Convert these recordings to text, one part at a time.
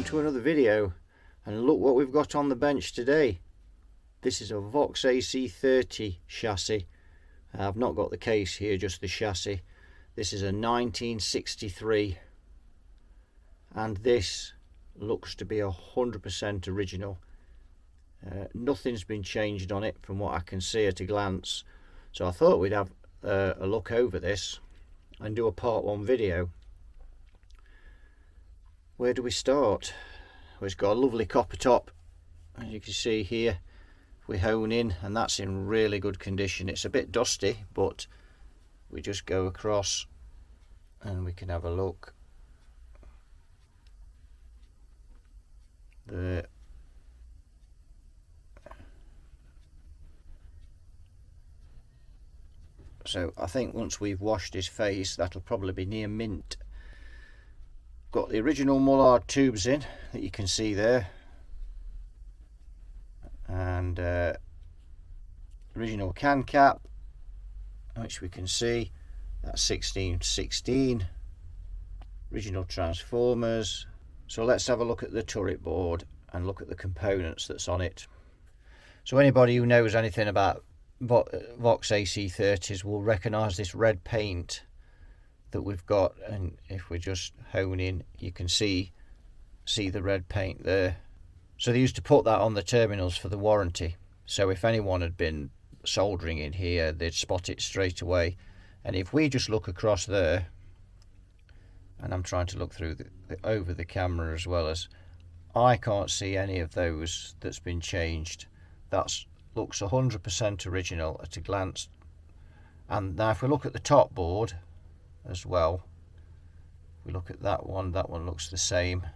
to another video, and look what we've got on the bench today. This is a Vox AC30 chassis. I've not got the case here, just the chassis. This is a 1963 and this looks to be 100% original. Nothing's been changed on it from what I can see at a glance, so I thought we'd have a look over this and do a part 1 video. Where do we start? Well, it's got a lovely copper top, as you can see here. We hone in, and that's in really good condition. It's a bit dusty, but we just go across and we can have a look there. So I think once we've washed his face, that'll probably be near mint. Got the original Mullard tubes in that you can see there, and original can cap, which we can see that's 1616. Original transformers. So let's have a look at the turret board and look at the components that's on it. So anybody who knows anything about Vox AC30s will recognise this red paint that we've got, and if we just hone in, you can see the red paint there. So they used to put that on the terminals for the warranty, so if anyone had been soldering in here, they'd spot it straight away. And if we just look across there, and I'm trying to look through over the camera as well, as I can't see any of those that's been changed. That looks 100% original at a glance. And now if we look at the top board as well, we look at that one looks the same.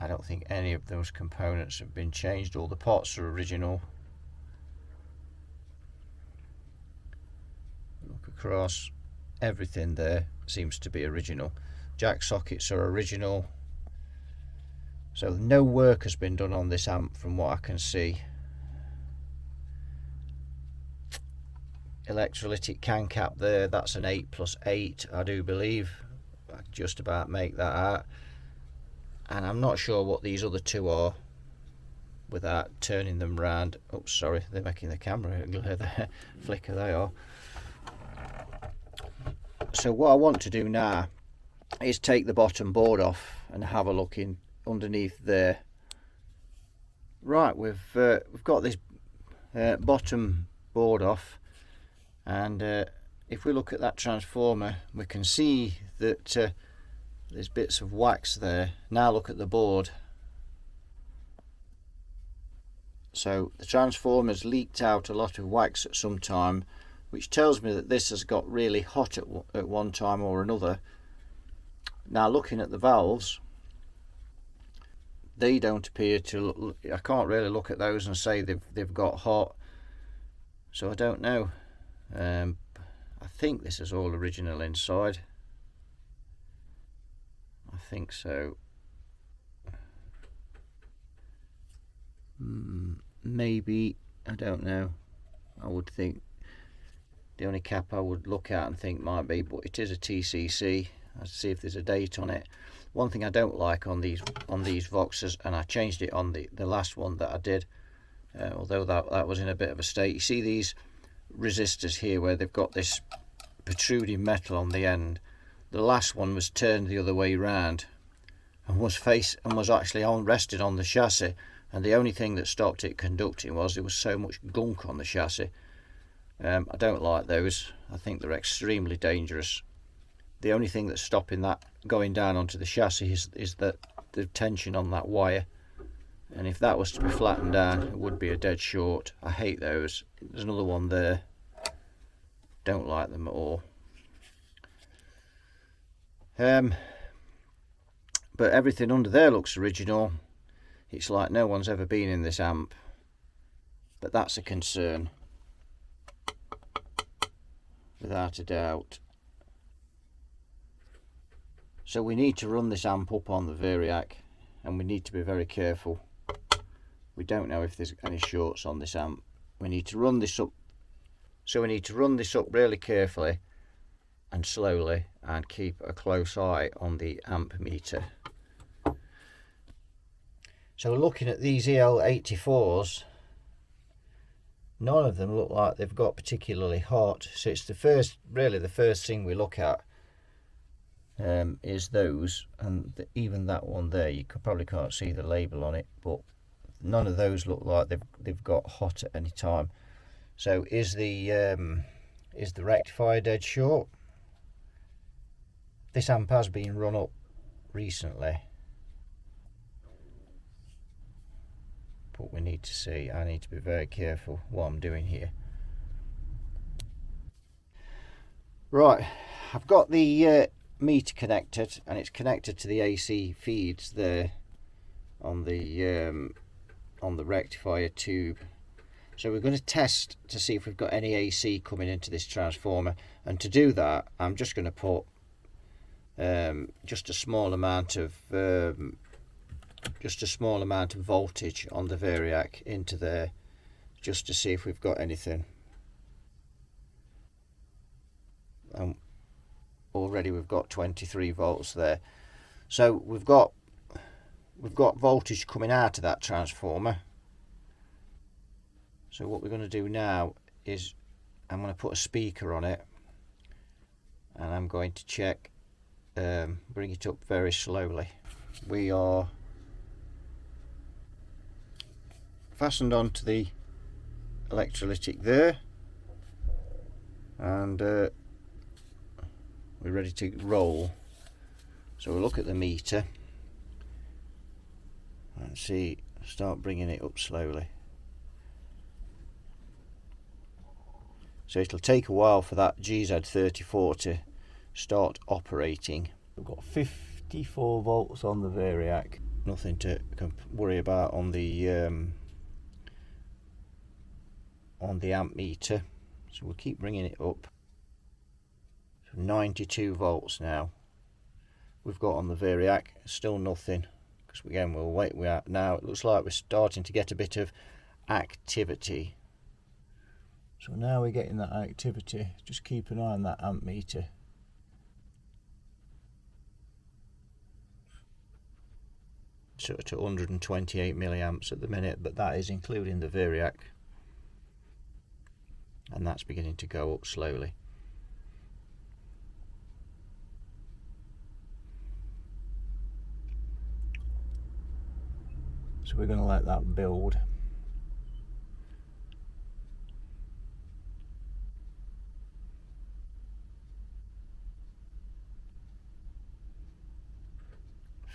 I don't think any of those components have been changed. All the parts are original. Look across, everything there seems to be original. Jack sockets are original, so no work has been done on this amp from what I can see. Electrolytic can cap there, that's an 8+8, I do believe. I can just about make that out, and I'm not sure what these other two are without turning them round. Oh sorry, they're making the camera glare there. Flicker they are. So what I want to do now is take the bottom board off and have a look in underneath there. Right, we've got this bottom board off, and if we look at that transformer, we can see that there's bits of wax there. Now look at the board. So the transformer's leaked out a lot of wax at some time, which tells me that this has got really hot at one time or another. Now looking at the valves, they don't appear to, I can't really look at those and say they've got hot, so I don't know. I think this is all original inside. I think so. Maybe, I don't know. I would think the only cap I would look at and think might be, but it is a TCC. I'll see if there's a date on it. One thing I don't like on these Voxes, and I changed it on the last one that I did, although that was in a bit of a state. You see these resistors here where they've got this protruding metal on the end. The last one was turned the other way round and was actually rested on the chassis, and the only thing that stopped it conducting was there was so much gunk on the chassis. I don't like those. I think they're extremely dangerous. The only thing that's stopping that going down onto the chassis is that the tension on that wire, and if that was to be flattened down, it would be a dead short. I hate those. There's another one there. Don't like them at all. But everything under there looks original. It's like no one's ever been in this amp, but that's a concern, without a doubt. So we need to run this amp up on the variac, and we need to be very careful. We don't know if there's any shorts on this amp. We need to run this up. So we need to run this up really carefully and slowly, and keep a close eye on the amp meter. So looking at these EL84s, none of them look like they've got particularly hot. So it's really the first thing we look at is those, and even that one there, you probably can't see the label on it, but none of those look like they've got hot at any time. So is the rectifier dead short? This amp has been run up recently, but we need to see. I need to be very careful what I'm doing here. Right, I've got the meter connected, and it's connected to the AC feeds there on the rectifier tube. So we're going to test to see if we've got any AC coming into this transformer, and to do that I'm just going to put just a small amount of voltage on the variac into there, just to see if we've got anything. Already we've got 23 volts there, so we've got voltage coming out of that transformer. So what we're going to do now is I'm going to put a speaker on it, and I'm going to check, bring it up very slowly. We are fastened onto the electrolytic there, and we're ready to roll. So we'll look at the meter and see, start bringing it up slowly. So it'll take a while for that GZ34 to start operating. We've got 54 volts on the variac. Nothing to worry about on the amp meter. So we'll keep bringing it up. So 92 volts now we've got on the variac. Still nothing, because again we'll wait. Now it looks like we're starting to get a bit of activity. So now we're getting that activity. Just keep an eye on that amp meter. So at 128 milliamps at the minute, but that is including the variac, and that's beginning to go up slowly. So we're going to let that build.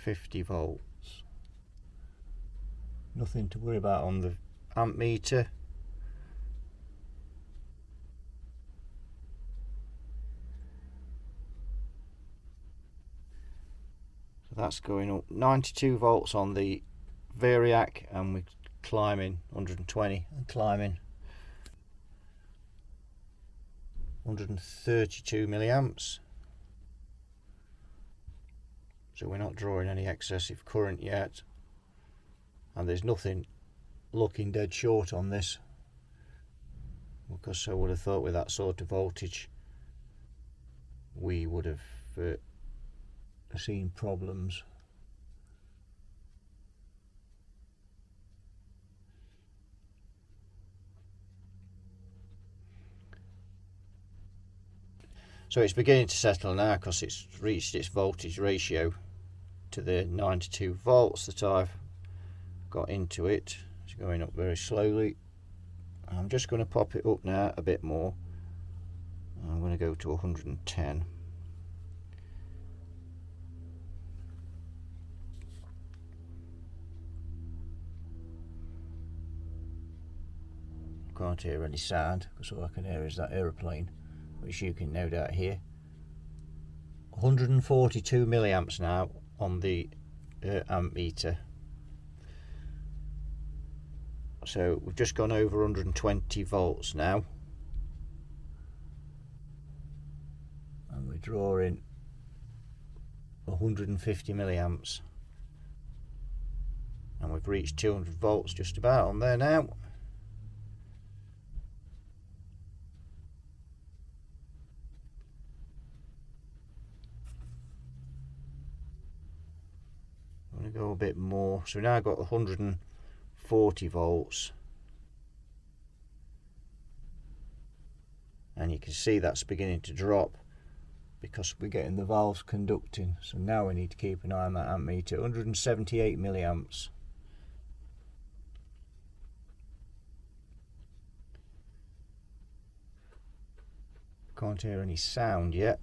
$50 volts. Nothing to worry about on the amp meter. So that's going up. 92 volts on the variac, and we're climbing 120 and climbing 132 milliamps. So we're not drawing any excessive current yet, and there's nothing looking dead short on this, because I would have thought with that sort of voltage we would have seen problems. So it's beginning to settle now, because it's reached its voltage ratio to the 92 volts that I've got into it. It's going up very slowly. I'm just going to pop it up now a bit more. I'm going to go to 110. Can't hear any sound, because all I can hear is that aeroplane, which you can no doubt hear. 142 milliamps now on the amp meter. So we've just gone over 120 volts now, and we're drawing 150 milliamps, and we've reached 200 volts just about on there now. Go a bit more. So we now got 140 volts. And you can see that's beginning to drop because we're getting the valves conducting. So now we need to keep an eye on that ammeter. 178 milliamps. Can't hear any sound yet.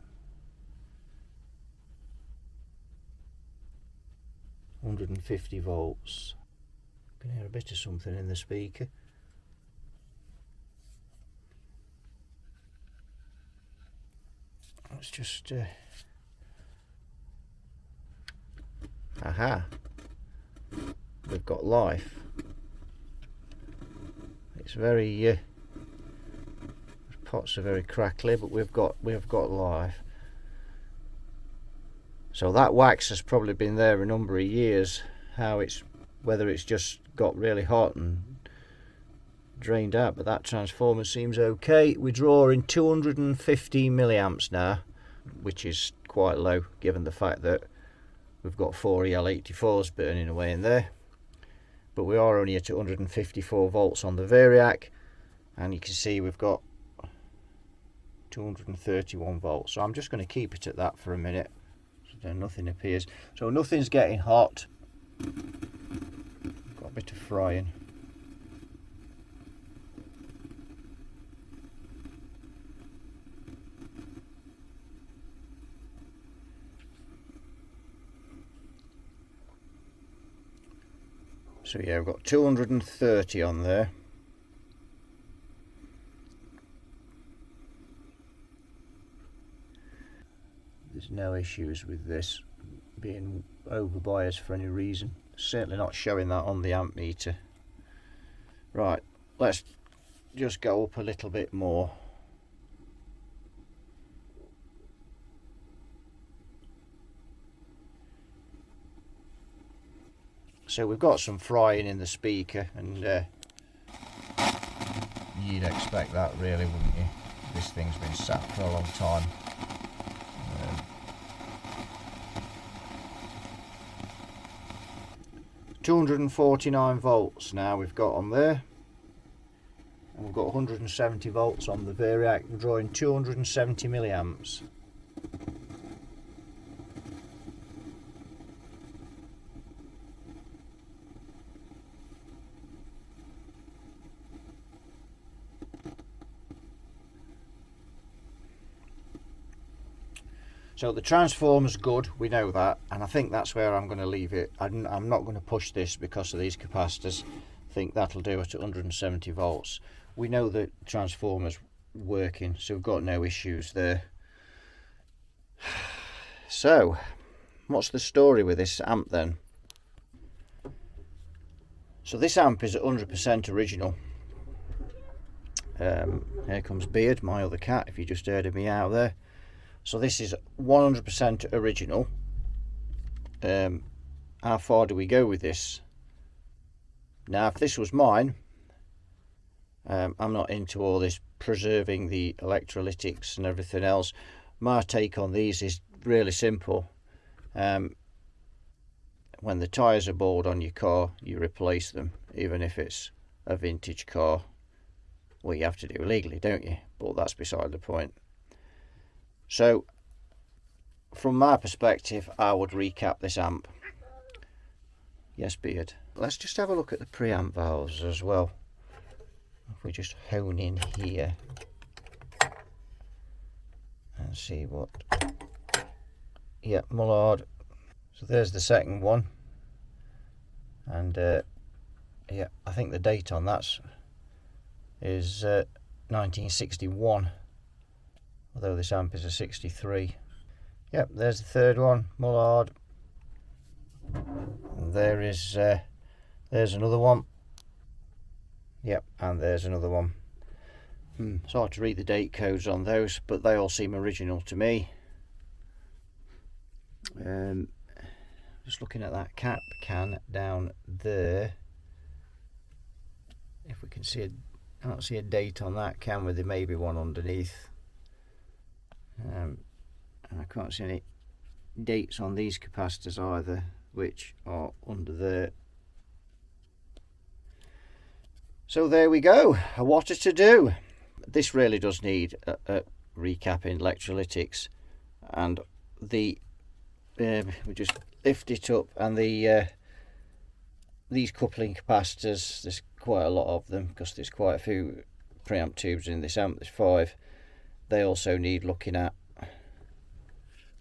150 volts. Can hear a bit of something in the speaker. Let's just aha, we've got life. It's very the pots are very crackly, but we've got life. So that wax has probably been there a number of years. Whether it's just got really hot and drained out, but that transformer seems okay. We're drawing 250 milliamps now, which is quite low given the fact that we've got 4 EL84s burning away in there. But we are only at 154 volts on the variac, and you can see we've got 231 volts. So I'm just going to keep it at that for a minute so nothing appears. So nothing's getting hot. Got a bit of frying. So yeah, we've got 230 on there. There's no issues with this being over biased for any reason. Certainly not showing that on the amp meter. Right, let's just go up a little bit more. So we've got some frying in the speaker, and you'd expect that really, wouldn't you? This thing's been sat for a long time. 249 volts now we've got on there, and we've got 170 volts on the variac. We're drawing 270 milliamps. So the transformer's good, we know that, and I think that's where I'm going to leave it. I'm not going to push this because of these capacitors. I think that'll do it at 170 volts. We know the transformer's working, so we've got no issues there. So, what's the story with this amp then? So this amp is 100% original. Here comes Beard, my other cat, if you just heard me out there. So this is 100% original. How far do we go with this? Now, if this was mine, I'm not into all this preserving the electrolytics and everything else. My take on these is really simple. When the tyres are bald on your car, you replace them, even if it's a vintage car. Well, you have to do legally, don't you? But that's beside the point. So, from my perspective, I would recap this amp. Yes, Beard. Let's just have a look at the preamp valves as well. If we just hone in here and see what... Yeah, Mullard. So there's the second one. And, yeah, I think the date on that is 1961. Although this amp is a 63. Yep, there's the third one, Mullard. And there's another one. Yep, and there's another one. It's hard to read the date codes on those, but they all seem original to me. Just looking at that cap can down there. If we can see I don't see a date on that can, with there may be one underneath. And I can't see any dates on these capacitors either. which are under there. So there we go, what to do. This really does need a recap in electrolytics, and we just lift it up, and these coupling capacitors, there's quite a lot of them because there's quite a few preamp tubes in this amp. There's 5. They also need looking at.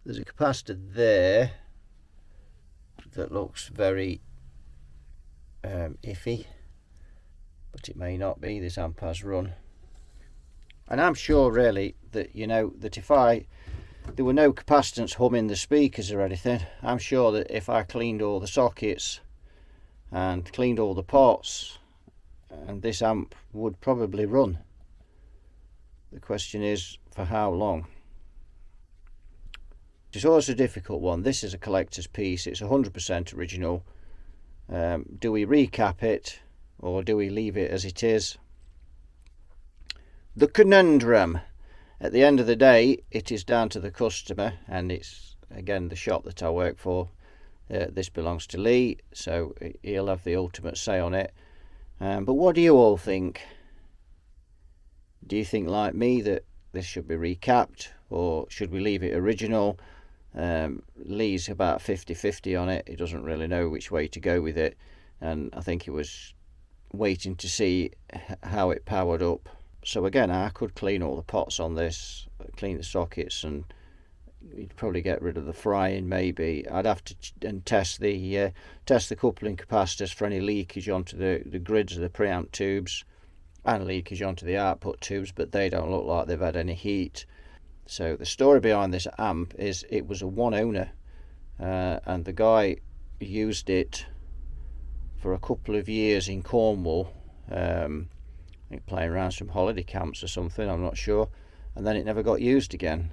There's a capacitor there that looks very iffy, but it may not be. This amp has run, and I'm sure really that, you know, that if there were no capacitance humming the speakers or anything, I'm sure that if I cleaned all the sockets and cleaned all the pots, and this amp would probably run. The question is, for how long? It's always a difficult one. This is a collector's piece. It's 100% original. Do we recap it, or do we leave it as it is? The conundrum. At the end of the day, it is down to the customer, and it's, again, the shop that I work for. This belongs to Lee, so he'll have the ultimate say on it. But what do you all think? Do you think, like me, that this should be recapped, or should we leave it original? Lee's about 50-50 on it. He doesn't really know which way to go with it, and I think he was waiting to see how it powered up. So again, I could clean all the pots on this, clean the sockets, and you'd probably get rid of the frying. Maybe I'd have to test the coupling capacitors for any leakage onto the grids of the preamp tubes, and leakage onto the output tubes, but they don't look like they've had any heat. So the story behind this amp is it was a one owner, and the guy used it for a couple of years in Cornwall, I think playing around some holiday camps or something, I'm not sure, and then it never got used again.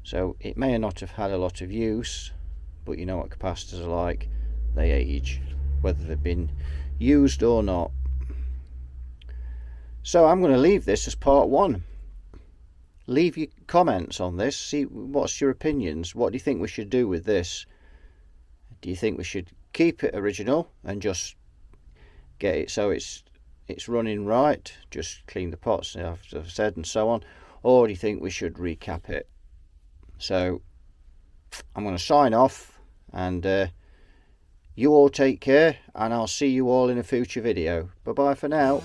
So it may not have had a lot of use, but you know what capacitors are like, they age, whether they've been used or not. So I'm going to leave this as part 1. Leave your comments on this, see what's your opinions. What do you think we should do with this? Do you think we should keep it original and just get it so it's running right, just clean the pots, as I've said, and so on, or do you think we should recap it? So I'm going to sign off, and you all take care, and I'll see you all in a future video. Bye bye for now.